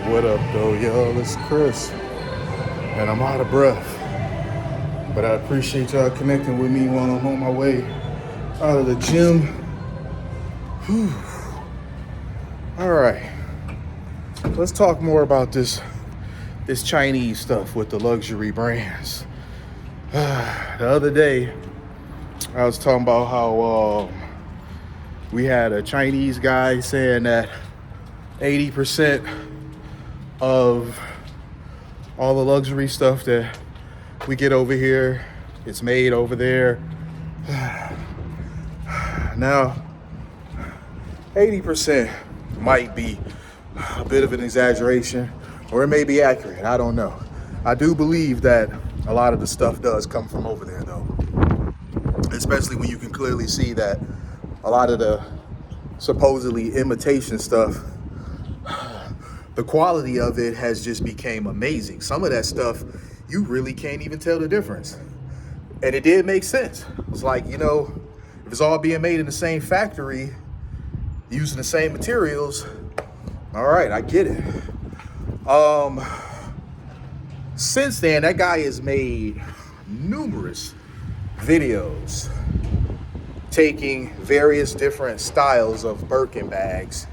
What up, though, y'all? It's Chris, and I'm out of breath. But I appreciate y'all connecting with me while I'm on my way out of the gym. Whew. All right, let's talk more about this Chinese stuff with the luxury brands. The other day, I was talking about how we had a Chinese guy saying that 80% of all the luxury stuff that we get over here, it's made over there. Now, 80% might be a bit of an exaggeration, or it may be accurate. I don't know. I do believe that a lot of the stuff does come from over there, though. Especially when you can clearly see that a lot of the supposedly imitation stuff, the quality of it has just became amazing. Some of that stuff, you really can't even tell the difference. And it did make sense. It's like, if it's all being made in the same factory, using the same materials, all right, I get it. Since then, that guy has made numerous videos taking various different styles of Birkin bags,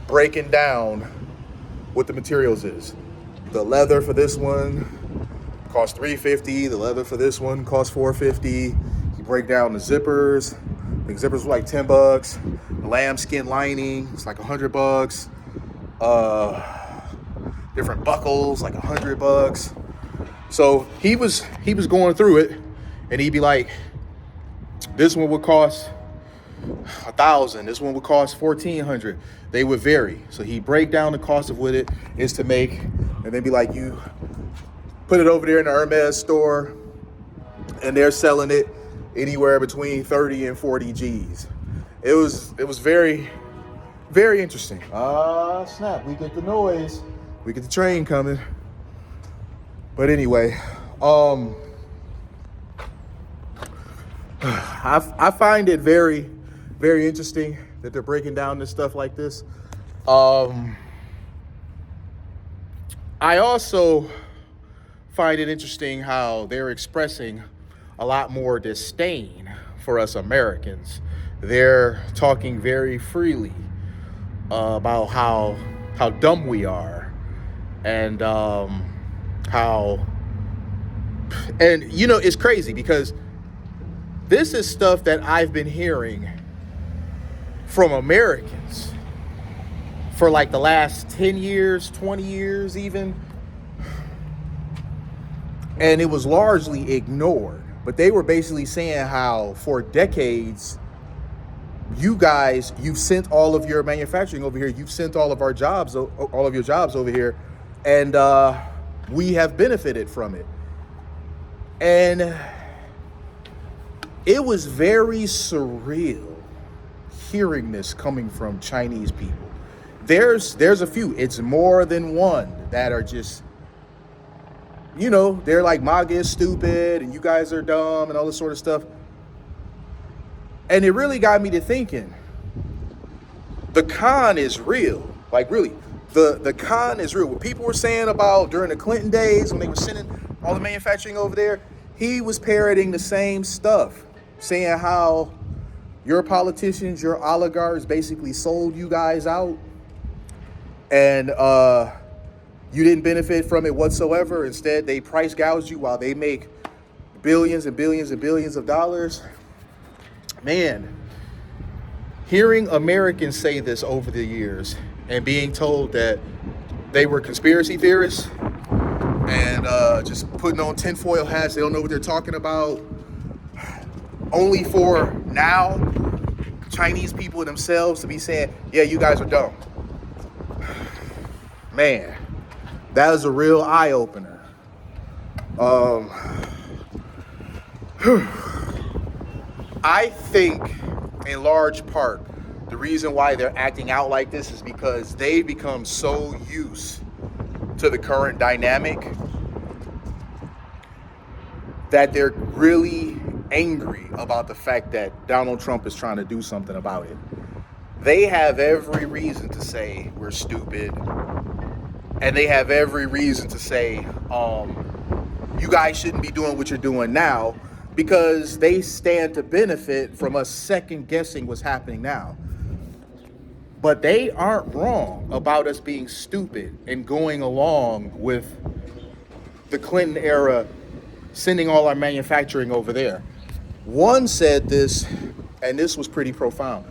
breaking down what the materials is. The leather for this one costs $350. The leather for this one costs $450. You break down the zippers. The zippers were like $10. The lambskin lining, it's like $100. Different buckles, like $100. So he was going through it, and he'd be like, this one would cost $1,000. This one would cost $1,400. They would vary. So he break down the cost of what it is to make, and then be like, you put it over there in the Hermes store, and they're selling it anywhere between 30 and 40 G's. It was very, very interesting. Snap! We get the noise. We get the train coming. But anyway, I find it very, very interesting that they're breaking down this stuff like this. I also find it interesting how they're expressing a lot more disdain for us Americans. They're talking very freely about how dumb we are, and it's crazy because this is stuff that I've been hearing from Americans for like the last 10 years, 20 years even. And it was largely ignored. But they were basically saying how for decades, you've sent all of your manufacturing over here. You've sent all of your jobs over here. And we have benefited from it. And it was very surreal hearing this coming from Chinese people. There's a few, it's more than one, that are just, they're like, MAGA is stupid and you guys are dumb and all this sort of stuff. And it really got me to thinking, the con is real. Like, really, the con is real. What people were saying about during the Clinton days when they were sending all the manufacturing over there, he was parroting the same stuff, saying how your politicians, your oligarchs basically sold you guys out, and you didn't benefit from it whatsoever. Instead, they price gouge you while they make billions and billions and billions of dollars. Man, hearing Americans say this over the years and being told that they were conspiracy theorists and just putting on tinfoil hats, they don't know what they're talking about, only for now Chinese people themselves to be saying, yeah, you guys are dumb. Man, that is a real eye-opener. I think in large part the reason why they're acting out like this is because they've become so used to the current dynamic that they're really angry about the fact that Donald Trump is trying to do something about it. They have every reason to say we're stupid. And they have every reason to say, you guys shouldn't be doing what you're doing now, because they stand to benefit from us second guessing what's happening now. But they aren't wrong about us being stupid and going along with the Clinton era, sending all our manufacturing over there. One said this, and this was pretty profound.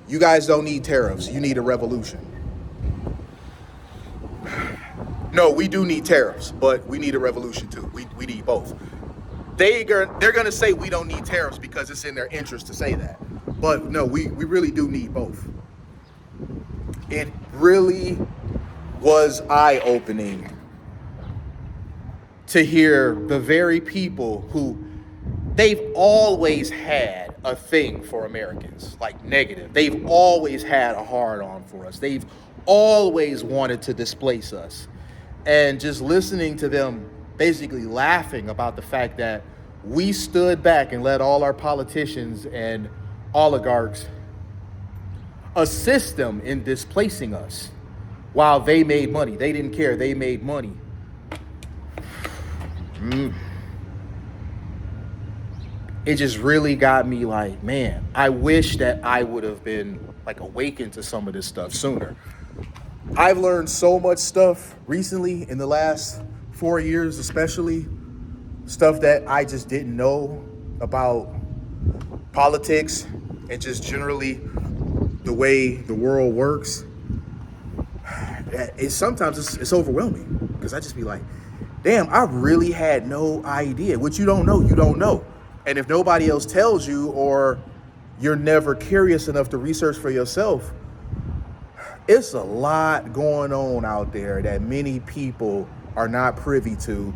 You guys don't need tariffs, you need a revolution. No, we do need tariffs, but we need a revolution too. We need both. They're gonna say we don't need tariffs because it's in their interest to say that. But no, we really do need both. It really was eye-opening to hear the very people who, they've always had a thing for Americans, like negative. They've always had a hard-on for us. They've always wanted to displace us. And just listening to them basically laughing about the fact that we stood back and let all our politicians and oligarchs assist them in displacing us while they made money. They didn't care. They made money. It just really got me like, man, I wish that I would have been like awakened to some of this stuff sooner. I've learned so much stuff recently in the last 4 years, especially stuff that I just didn't know about politics and just generally the way the world works. Sometimes it's overwhelming, because I just be like, damn, I really had no idea. What you don't know, you don't know. And if nobody else tells you, or you're never curious enough to research for yourself, it's a lot going on out there that many people are not privy to,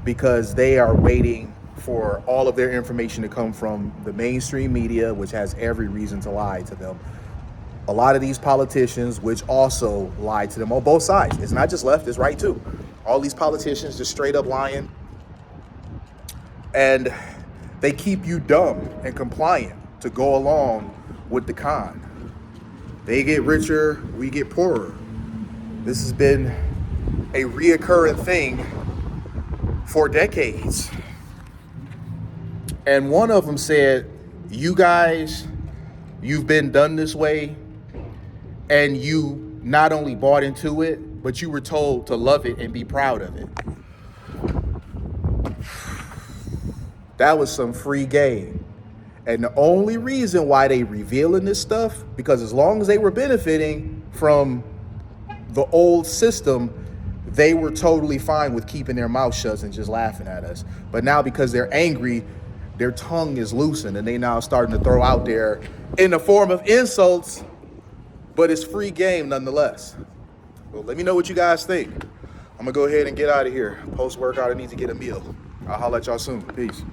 because they are waiting for all of their information to come from the mainstream media, which has every reason to lie to them. A lot of these politicians, which also lie to them on both sides. It's not just left, it's right too. All these politicians just straight up lying. And they keep you dumb and compliant to go along with the con. They get richer, we get poorer. This has been a reoccurring thing for decades. And one of them said, you guys, you've been done this way, and you not only bought into it, but you were told to love it and be proud of it. That was some free game. And the only reason why they revealing this stuff, because as long as they were benefiting from the old system, they were totally fine with keeping their mouth shut and just laughing at us. But now, because they're angry, their tongue is loosened, and they now starting to throw out there in the form of insults, but it's free game nonetheless. Well, let me know what you guys think. I'm gonna go ahead and get out of here. Post-workout, I need to get a meal. I'll holler at y'all soon. Peace.